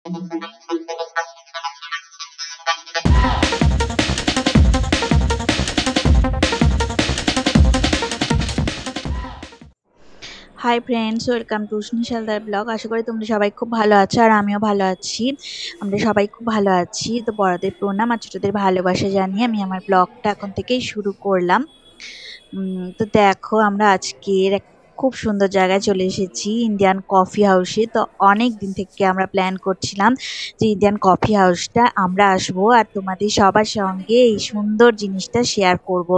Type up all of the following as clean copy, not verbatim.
High friends, welcome to Snish Haldar blog. আশা করি তোমরা সবাই খুব ভালো আছো আর আমিও ভালো আছি। আমরা সবাই খুব ভালো আছি। তো বড়দের প্রণাম আর ছোটদের ভালোবাসা জানিয়ে আমি আমার ব্লগটা এখন থেকেই শুরু করলাম। তো দেখো, আমরা আজকের খুব সুন্দর জায়গায় চলে এসেছি, ইন্ডিয়ান কফি হাউসে। তো অনেক দিন থেকে আমরা প্ল্যান করছিলাম যে ইন্ডিয়ান কফি হাউসটা আমরা আসবো আর তোমাদের সবার সঙ্গে এই সুন্দর জিনিসটা শেয়ার করব।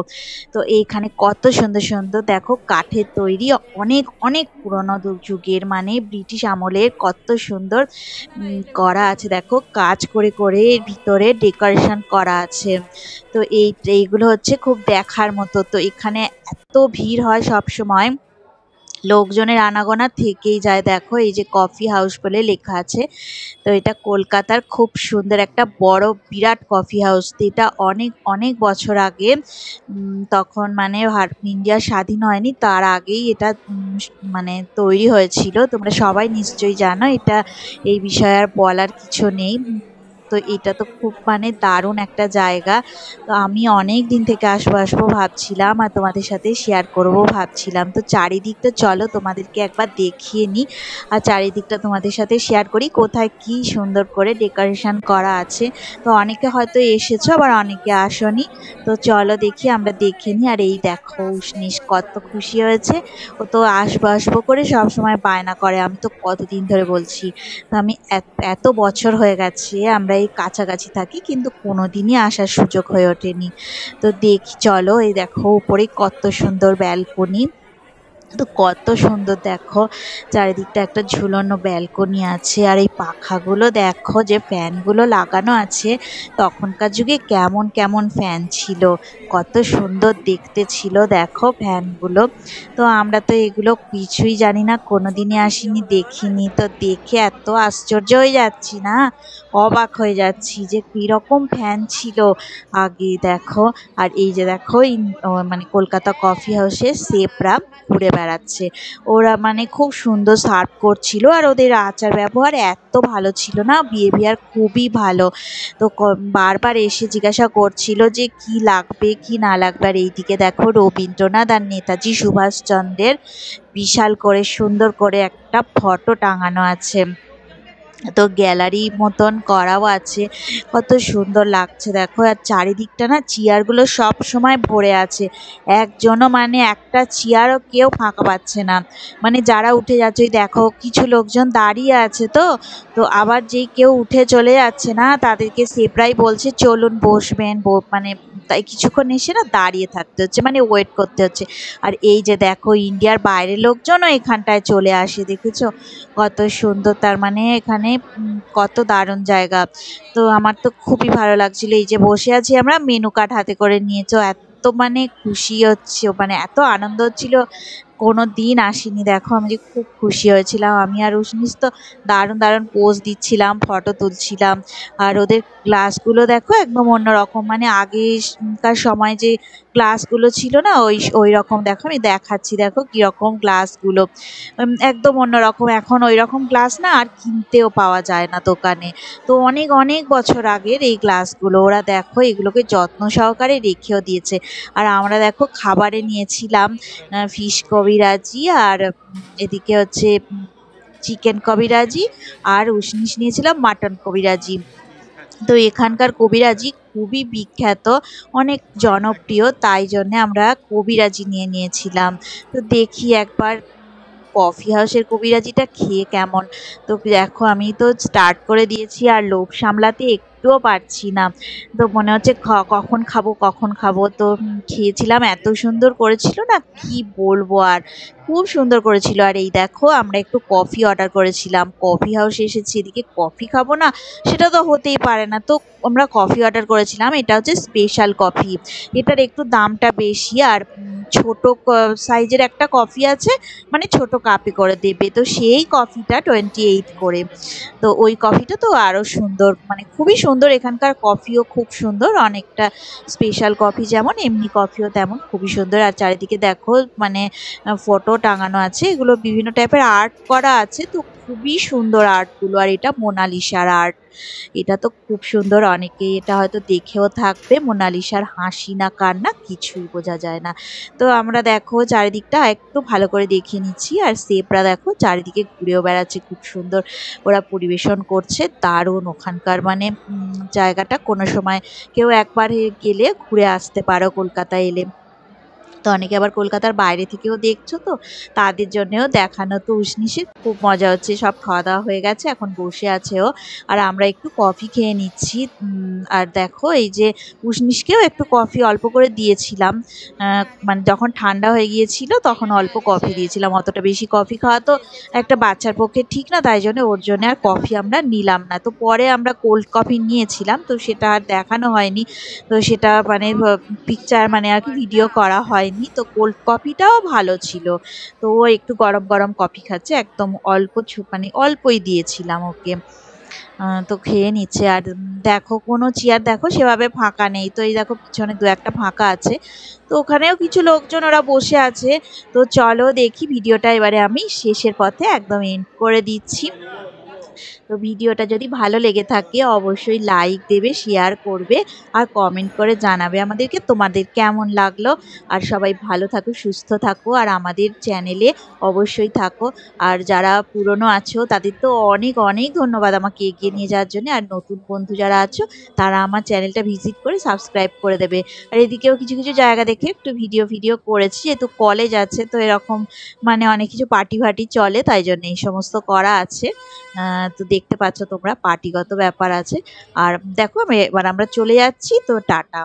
তো এইখানে কত সুন্দর সুন্দর দেখো কাঠের তৈরি, অনেক অনেক পুরোনো যুগের, মানে ব্রিটিশ আমলের কত সুন্দর করা আছে। দেখো কাজ করে করে ভিতরে ডেকোরেশন করা আছে। তো এইগুলো হচ্ছে খুব দেখার মতো। তো এখানে এত ভিড় হয় সব সময়, লোকজনের আনাগোনা থেকেই যায়। দেখো এই যে কফি হাউস বলে লেখা আছে। তো এটা কলকাতার খুব সুন্দর একটা বড় বিরাট কফি হাউস। তো এটা অনেক অনেক বছর আগে, তখন মানে ইন্ডিয়া স্বাধীন হয়নি তার আগেই এটা মানে তৈরি হয়েছিল। তোমরা সবাই নিশ্চয়ই জানো, এটা এই বিষয়ে আর বলার কিছু নেই। তো এটা তো খুব মানে দারুণ একটা জায়গা। তো আমি অনেক দিন থেকে আসবো আসবো ভাবছিলাম আর তোমাদের সাথে শেয়ার করব ভাবছিলাম। তো চারিদিকটা চলো তোমাদেরকে একবার দেখিয়ে নিই আর চারিদিকটা তোমাদের সাথে শেয়ার করি, কোথায় কি সুন্দর করে ডেকোরেশন করা আছে। তো অনেকে হয়তো এসেছো, আবার অনেকে আসনি। তো চলো দেখি, আমরা দেখে নিই। আর এই দেখো উষ্ণিস কত খুশি হয়েছে। ও তো আসবো আসবো করে সব সময় বায়না করে, আমি তো কতদিন ধরে বলছি। তো আমি এত বছর হয়ে গেছে আমরা এই কাছাকাছি থাকি, কিন্তু কোনোদিনই আসার সুযোগ হয়ে ওঠেনি। তো দেখি চলো, এই দেখো উপরে কত সুন্দর ব্যালকনি। তো কত সুন্দর দেখো, চারিদিকটা একটা ঝুলনো ব্যালকনি আছে। আর এই পাখাগুলো দেখো, যে ফ্যানগুলো লাগানো আছে, তখনকার যুগে কেমন কেমন ফ্যান ছিল, কত সুন্দর দেখতে ছিল দেখো ফ্যানগুলো। তো আমরা তো এগুলো কিছুই জানি না, কোনোদিনই আসিনি, দেখিনি। তো দেখে এত আশ্চর্য হয়ে যাচ্ছি না, অবাক হয়ে যাচ্ছি যে কিরকম ফ্যান ছিল আগে। দেখো, আর এই যে দেখো মানে কলকাতা কফি হাউসের শেফরা ঘুরে বেড়াচ্ছে। ওরা মানে খুব সুন্দর সার্ভ করছিল আর ওদের আচার ব্যবহার এত ভালো ছিল না, বিহেভিয়ার খুবই ভালো। তো বারবার এসে জিজ্ঞাসা করছিল যে কি লাগবে কি না লাগবে। আর এইদিকে দেখো রবীন্দ্রনাথ আর নেতাজি সুভাষচন্দ্রের বিশাল করে সুন্দর করে একটা ফটো টাঙানো আছে। তো গ্যালারি মতন করাও আছে, কত সুন্দর লাগছে দেখো। আর চারিদিকটা না চেয়ারগুলো সব সময় ভরে আছে, একজনও মানে একটা চেয়ারও কেউ ফাঁকা পাচ্ছে না। মানে যারা উঠে যাচ্ছে, ওই দেখো কিছু লোকজন দাঁড়িয়ে আছে। তো তো আবার যেই কেউ উঠে চলে যাচ্ছে না, তাদেরকে সেপরাই বলছে চলুন বসবেন, মানে তাই কিছুক্ষণ এসে না দাঁড়িয়ে থাকতে হচ্ছে, মানে ওয়েট করতে হচ্ছে। আর এই যে দেখো ইন্ডিয়ার বাইরের লোকজনও এখানটায় চলে আসে, দেখেছো কত সুন্দর। তার মানে এখানে কত দারুণ জায়গা। তো আমার তো খুবই ভালো লাগছিল, এই যে বসে আছি আমরা, মেনু কার্ড হাতে করে নিয়েছো, এত মানে খুশি হচ্ছে, মানে এত আনন্দ হচ্ছিল, কোনো দিন আসিনি। দেখো আমি যে খুব খুশি হয়েছিলাম, আমি আর উসমিস তো দারুণ দারুণ পোজ দিচ্ছিলাম, ফটো তুলছিলাম। আর ওদের গ্লাসগুলো দেখো একদম অন্যরকম, মানে আগেকার সময় যে গ্লাসগুলো ছিল না, ওই রকম দেখো, আমি দেখাচ্ছি দেখো কিরকম গ্লাসগুলো, একদম অন্যরকম। এখন ওই রকম গ্লাস না আর কিনতেও পাওয়া যায় না দোকানে। তো অনেক অনেক বছর আগের এই গ্লাসগুলো, ওরা দেখো এগুলোকে যত্ন সহকারে রেখেও দিয়েছে। আর আমরা দেখো খাবারে নিয়েছিলাম ফিশ কবিরাজি, আর এদিকে হচ্ছে চিকেন কবিরাজি, আর উসনিস নিয়েছিলাম মাটন কবিরাজি। তো এখানকার কবিরাজি খুবই বিখ্যাত, অনেক জনপ্রিয়, তাই জন্য আমরা কবিরাজি নিয়েছিলাম। তো দেখি একবার কফি হাউসের কবিরাজিটা খেয়ে কেমন। তো দেখো আমি তো স্টার্ট করে দিয়েছি আর লোভ সামলাতে একটুও পারছি না। তো মনে হচ্ছে কখন খাবো কখন খাবো। তো খেয়েছিলাম, এত সুন্দর করেছিল না কি বলবো আর, খুব সুন্দর করেছিল। আর এই দেখো আমরা একটু কফি অর্ডার করেছিলাম, কফি হাউসে এসেছি, এদিকে কফি খাবো না সেটা তো হতেই পারে না। তো আমরা কফি অর্ডার করেছিলাম, এটা হচ্ছে স্পেশাল কফি, এটার একটু দামটা বেশি। আর ছোট সাইজের একটা কফি আছে, মানে ছোট কাপে করে দেবে। তো সেই কফিটা 28 করে। তো ওই কফিটা তো আরো সুন্দর, মানে খুবই সুন্দর। এখানকার কফিও খুব সুন্দর, অনেকটা স্পেশাল কফি যেমন, এমনি কফিও তেমন খুবই সুন্দর। আর চারিদিকে দেখো মানে ফটো টাঙানো আছে, এগুলো বিভিন্ন টাইপের আর্ট করা আছে। তো খুবই সুন্দর আর্টগুলো। আর এটা মোনালিসার আর্ট। এটা তো খুব সুন্দর, অনেকেই এটা হয়তো দেখেও থাকবে। মোনালিসার হাসি না কান্না কিছুই বোঝা যায় না। তো আমরা দেখো চারিদিকটা একটু ভালো করে দেখিয়ে নিচ্ছি। আর সেপরা দেখো চারিদিকে ঘুরেও বেড়াচ্ছে, খুব সুন্দর ওরা পরিবেশন করছে। দারুণ ওখানকার মানে জায়গাটা কোনো সময় কেউ একবার গেলে ঘুরে আসতে পারো কলকাতায় এলে। তো অনেকে আবার কলকাতার বাইরে থেকেও দেখছো, তো তাদের জন্যেও দেখানো। তো উশনিশের খুব মজা হচ্ছে, সব খাওয়া দাওয়া হয়ে গেছে, এখন বসে আছে ও। আর আমরা একটু কফি খেয়ে নিচ্ছি। আর দেখো এই যে উশনিশকেও একটু কফি অল্প করে দিয়েছিলাম। মানে যখন ঠান্ডা হয়ে গিয়েছিল তখন অল্প কফি দিয়েছিলাম, অতটা বেশি কফি খাওয়া তো একটা বাচ্চার পক্ষে ঠিক না, তাই জন্য ওর জন্য আর কফি আমরা নিলাম না। তো পরে আমরা কোল্ড কফি নিয়েছিলাম, তো সেটা আর দেখানো হয়নি। তো সেটা মানে পিকচার মানে আর কি ভিডিও করা হয়নি। তো কোল্ড কফিটাও ভালো ছিল। তো ও একটু গরম গরম কফি খাচ্ছে, একদম অল্প মানে অল্পই দিয়েছিলাম ওকে। তো খেয়ে নিচ্ছে। আর দেখো কোনো চেয়ার দেখো সেভাবে ফাঁকা নেই। তো এই দেখো পিছনে দু একটা ফাঁকা আছে, তো ওখানেও কিছু লোকজন ওরা বসে আছে। তো চলো দেখি ভিডিওটা এবারে আমি শেষের পথে একদম এন্ড করে দিচ্ছি। তো ভিডিওটা যদি ভালো লেগে থাকে অবশ্যই লাইক দেবে, শেয়ার করবে আর কমেন্ট করে জানাবে আমাদেরকে তোমাদের কেমন লাগলো। আর সবাই ভালো থাকো, সুস্থ থাকো, আর আমাদের চ্যানেলে অবশ্যই থাকো। আর যারা পুরনো আছো তাদের তো অনেক অনেক ধন্যবাদ আমাকে এগিয়ে নিয়ে যাওয়ার জন্য। আর নতুন বন্ধু যারা আছো তারা আমার চ্যানেলটা ভিজিট করে সাবস্ক্রাইব করে দেবে। আর এদিকেও কিছু কিছু জায়গা দেখে একটু ভিডিও করেছি, যেহেতু কলেজ আছে তো এরকম মানে অনেক কিছু পার্টি ফার্টি চলে, তাই জন্য এই সমস্ত করা আছে। তো দেখতে পাচ্ছ তোমরা পার্টিগত ব্যাপার আছে। আর দেখো এবার আমরা চলে যাচ্ছি, তো টাটা।